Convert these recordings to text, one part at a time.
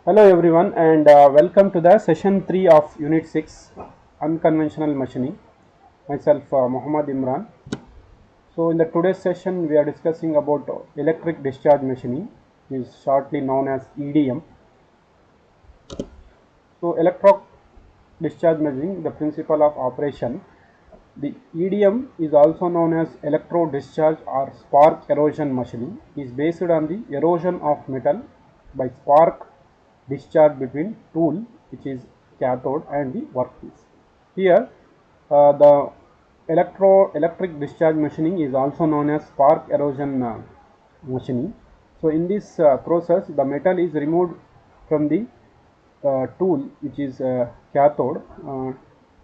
Hello everyone and welcome to the session 3 of unit 6 unconventional machining. Myself Muhammad Imran. So in the today's session we are discussing about electric discharge machining, is shortly known as EDM. So electro discharge machining, the principle of operation. The EDM is also known as electro discharge or spark erosion machining, is based on the erosion of metal by spark discharge between tool, which is cathode, and the workpiece. Here the electric discharge machining is also known as spark erosion machining. So in this process the metal is removed from the tool, which is cathode,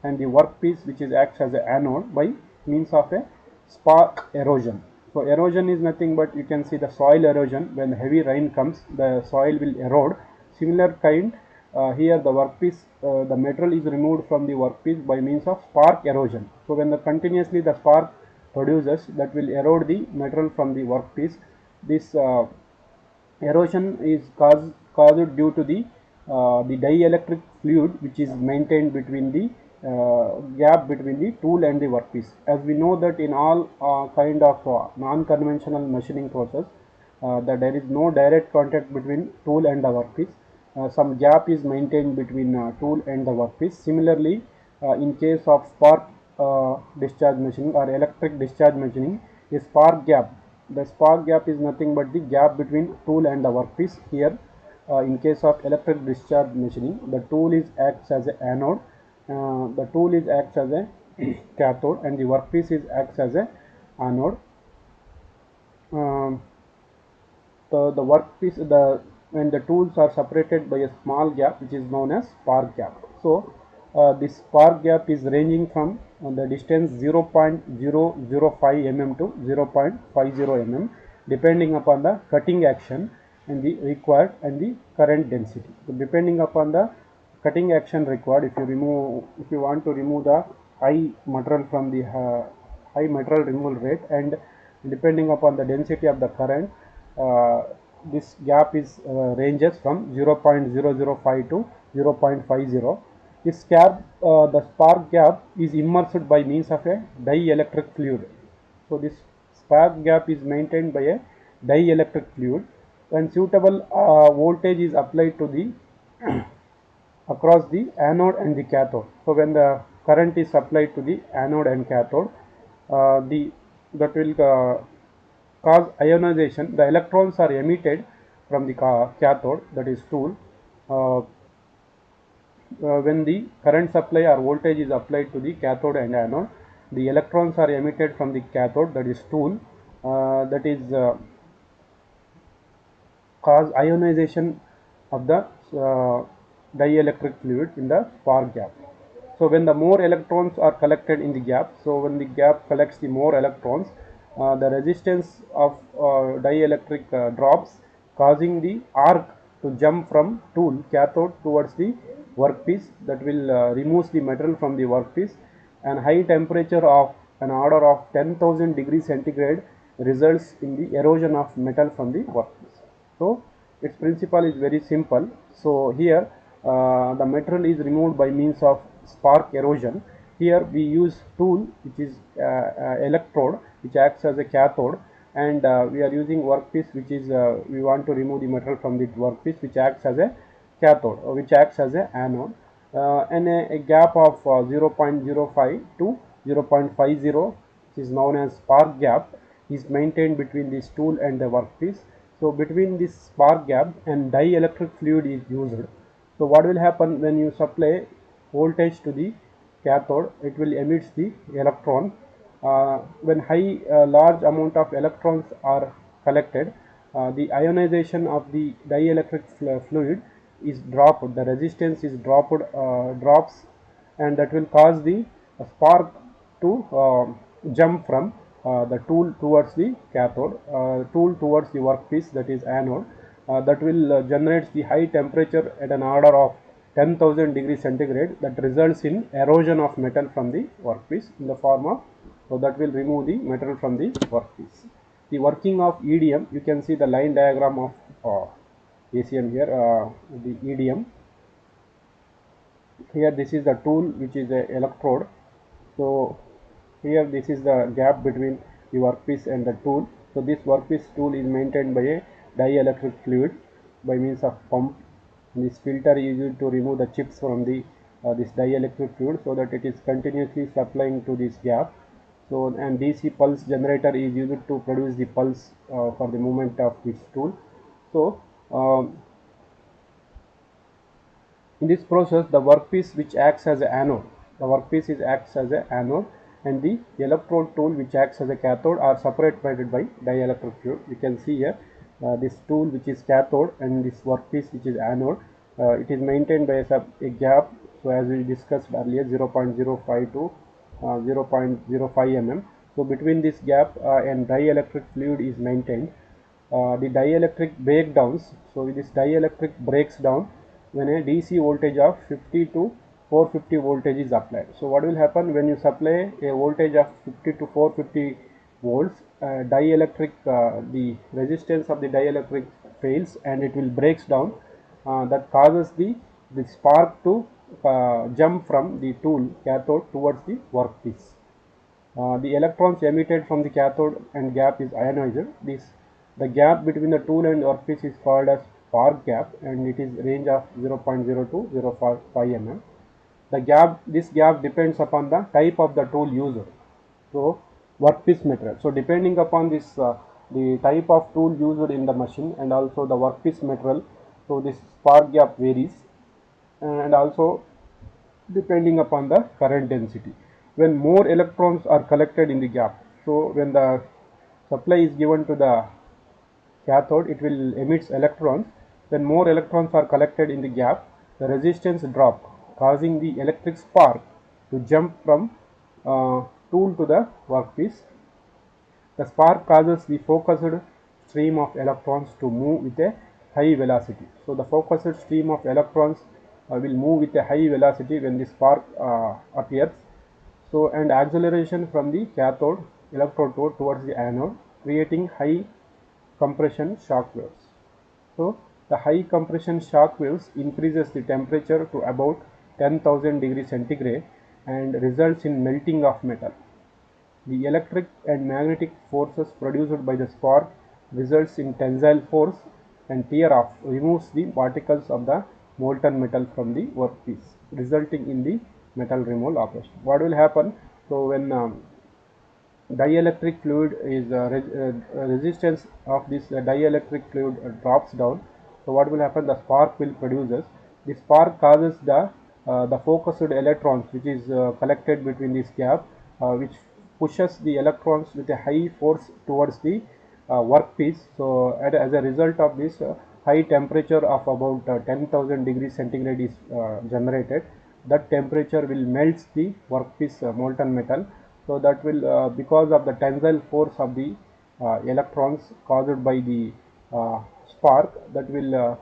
and the workpiece, which is acts as an anode, by means of a spark erosion. So erosion is nothing but, you can see the soil erosion. When heavy rain comes, the soil will erode. Similar kind, here the workpiece, the metal is removed from the workpiece by means of spark erosion. So when continuously the spark produces, that will erode the metal from the workpiece. This erosion is caused due to the dielectric fluid, which is maintained between the gap between the tool and the workpiece. As we know that in all kind of non-conventional machining process, that there is no direct contact between tool and the workpiece. Some gap is maintained between tool and the workpiece. Similarly, in case of spark discharge machining or electric discharge machining, a spark gap, the spark gap is nothing but the gap between tool and the workpiece. Here in case of electric discharge machining, the tool is acts as a anode, the tool is acts as a cathode, and the workpiece is acts as a anode. um, the workpiece, when the tools are separated by a small gap, which is known as spark gap. So this spark gap is ranging from the distance 0.005 mm to 0.50 mm, depending upon the cutting action and the required and the current density. So depending upon the cutting action required, if you want to remove the high material from the high material removal rate, and depending upon the density of the current, uh, this gap is ranges from 0.005 to 0.50. This gap, the spark gap, is immersed by means of a dielectric fluid. So this spark gap is maintained by a dielectric fluid. When suitable voltage is applied to the across the anode and the cathode. So when the current is applied to the anode and cathode, the that will cause ionization. The electrons are emitted from the cathode, that is tool. Uh, when the current supply or voltage is applied to the cathode and anode, the electrons are emitted from the cathode, that is tool, that is cause ionization of the dielectric fluid in the spark gap. So when the more electrons are collected in the gap, so when the gap collects the more electrons, the resistance of dielectric drops, causing the arc to jump from tool cathode towards the workpiece, that will remove the metal from the workpiece. And high temperature of an order of 10,000 degrees centigrade results in the erosion of metal from the workpiece. So its principle is very simple. So here the metal is removed by means of spark erosion. Here we use tool, which is electrode, which acts as a cathode, and we are using workpiece, which is we want to remove the metal from the workpiece, which acts as a cathode, which acts as a anode. And a gap of 0.05 to 0.50, which is known as spark gap, is maintained between this tool and the workpiece. So between this spark gap and dielectric fluid is used. So what will happen when you supply voltage to the cathode? It will emit the electron. When large amount of electrons are collected, the ionization of the dielectric fluid is dropped. The resistance is drops, and that will cause the spark to jump from the tool towards the cathode, tool towards the workpiece, that is anode. That will generate the high temperature at an order of 10,000 degrees centigrade, that results in erosion of metal from the workpiece in the form of, so that will remove the metal from the workpiece. The working of EDM, you can see the line diagram of ACM here, the EDM. Here this is the tool which is a electrode. So here this is the gap between the workpiece and the tool. So this workpiece tool is maintained by a dielectric fluid by means of pump. This filter is used to remove the chips from the this dielectric fluid so that it is continuously supplying to this gap. So and DC pulse generator is used to produce the pulse for the movement of this tool. So in this process, the workpiece which acts as an anode, acts as an anode, and the electrode tool which acts as a cathode are separated by dielectric fluid. You can see here this tool which is cathode and this workpiece which is anode. It is maintained by a gap. So as we discussed earlier, 0.05 to 0.05 mm. So between this gap and dielectric fluid is maintained. The dielectric breakdowns. So this dielectric breaks down when a DC voltage of 50 to 450 voltage is applied. So what will happen when you supply a voltage of 50 to 450 volts, dielectric the resistance of the dielectric fails and it will breaks down. That causes the spark to jump from the tool cathode towards the workpiece. The electrons emitted from the cathode and gap is ionized. The gap between the tool and workpiece is called as spark gap, and it is range of 0.0 to 0.5 mm. This gap depends upon the type of the tool used. So workpiece material. So depending upon this the type of tool used in the machine and also the workpiece material, so this spark gap varies, and also depending upon the current density. When more electrons are collected in the gap, so when the supply is given to the cathode, it will emits electrons. When more electrons are collected in the gap, the resistance drop, causing the electric spark to jump from tool to the workpiece. The spark causes the focused stream of electrons to move with a high velocity. So the focused stream of electrons will move with a high velocity when the spark appears. So and acceleration from the cathode electrode towards the anode, creating high compression shock waves. So the high compression shock waves increases the temperature to about 10,000 degrees centigrade and results in melting of metal. The electric and magnetic forces produced by the spark results in tensile force, and tear-off removes the particles of the molten metal from the workpiece, resulting in the metal removal operation. What will happen? So when dielectric fluid is resistance of this dielectric fluid drops down, so what will happen? The spark will produces. The spark causes the focused electrons which is collected between this gap, which pushes the electrons with a high force towards the workpiece. So as a result of this, high temperature of about 10,000 degrees centigrade is generated. That temperature will melt the workpiece molten metal. So that will because of the tensile force of the electrons caused by the spark, that will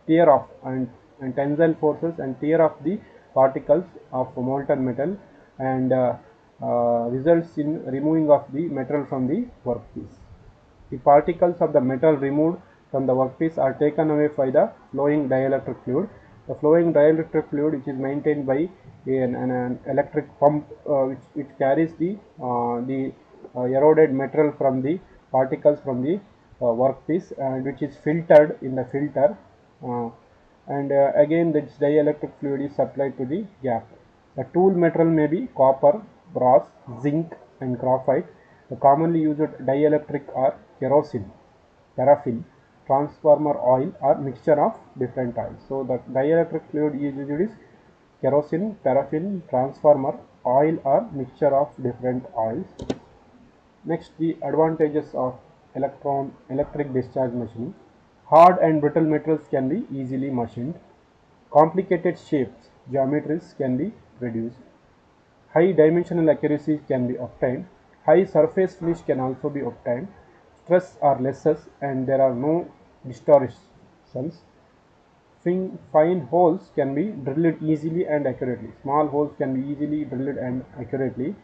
tear off and tensile forces and tear off the particles of molten metal, and results in removing of the metal from the workpiece. The particles of the metal removed from the workpiece are taken away by the flowing dielectric fluid. The flowing dielectric fluid, which is maintained by an electric pump, which carries the eroded metal from the particles from the workpiece, and which is filtered in the filter. And again, this dielectric fluid is supplied to the gap. The tool metal may be copper, brass, zinc, and graphite. The commonly used dielectric are kerosene, paraffin, transformer oil, or mixture of different oils. So the dielectric fluid used is kerosene, paraffin, transformer oil, or mixture of different oils. Next, the advantages of electric discharge machining. Hard and brittle metals can be easily machined. Complicated shapes, geometries can be reduced. High dimensional accuracy can be obtained. High surface finish can also be obtained. Stress are lesser and there are no distortions. Fine holes can be drilled easily and accurately. Small holes can be easily drilled and accurately.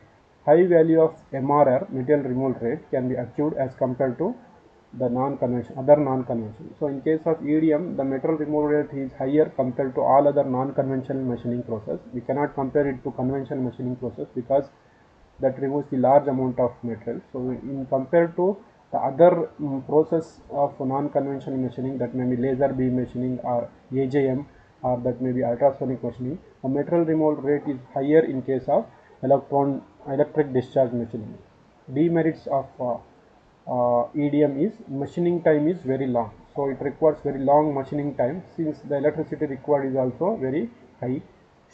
High value of MRR, material removal rate, can be achieved as compared to the other non-conventional. So in case of EDM, the material removal rate is higher compared to all other non-conventional machining process. We cannot compare it to conventional machining process because that removes the large amount of material. So in compared to the other process of non-conventional machining, that may be laser beam machining or AJM, or that may be ultrasonic machining, the material removal rate is higher in case of electric discharge machining. Demerits of EDM is machining time is very long, so it requires very long machining time since the electricity required is also very high.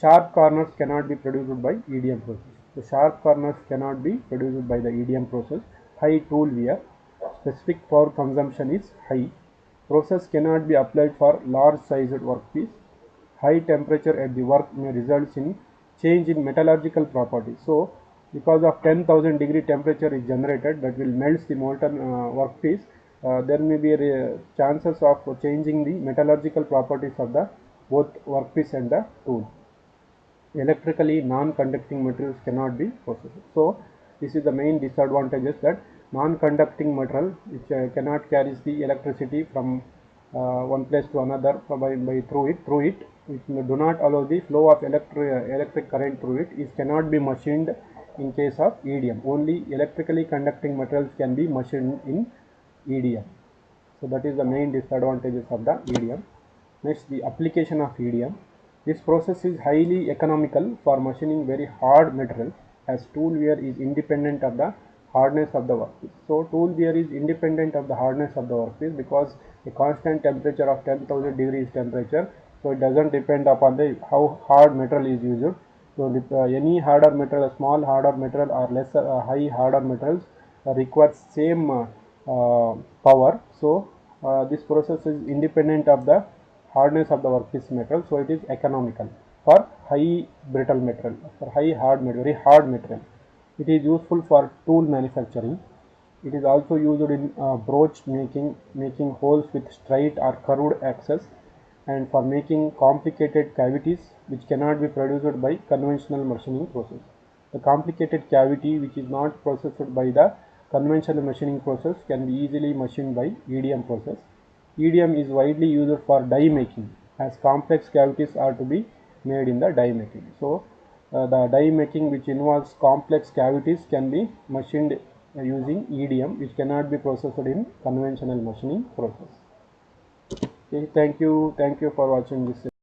Sharp corners cannot be produced by EDM process. The sharp corners cannot be produced by the EDM process. High tool wear, specific power consumption is high. Process cannot be applied for large sized workpiece. High temperature at the work may result in change in metallurgical properties. So because of 10,000 degree temperature is generated that will melt the molten workpiece, there may be chances of changing the metallurgical properties of the both workpiece and the tool. Electrically non-conducting materials cannot be processed. So this is the main disadvantages, that non-conducting material which cannot carry the electricity from one place to another through it, which do not allow the flow of electric current through it, is cannot be machined in case of EDM. Only electrically conducting materials can be machined in EDM. So that is the main disadvantages of the EDM. Next, the application of EDM. This process is highly economical for machining very hard materials, as tool wear is independent of the hardness of the workpiece. So tool wear is independent of the hardness of the workpiece because a constant temperature of 10,000 degrees temperature, so it doesn't depend upon the how hard material is used. So any harder material, small harder material or lesser high harder materials requires same power. So this process is independent of the hardness of the workpiece metal, so it is economical for high brittle material, for very hard material. It is useful for tool manufacturing. It is also used in broach making holes with straight or curved axes, and for making complicated cavities which cannot be produced by conventional machining process. The complicated cavity which is not processed by the conventional machining process can be easily machined by EDM process. EDM is widely used for die making, as complex cavities are to be made in the die making. So the die making which involves complex cavities can be machined using EDM, which cannot be processed in conventional machining process. Okay, thank you for watching this.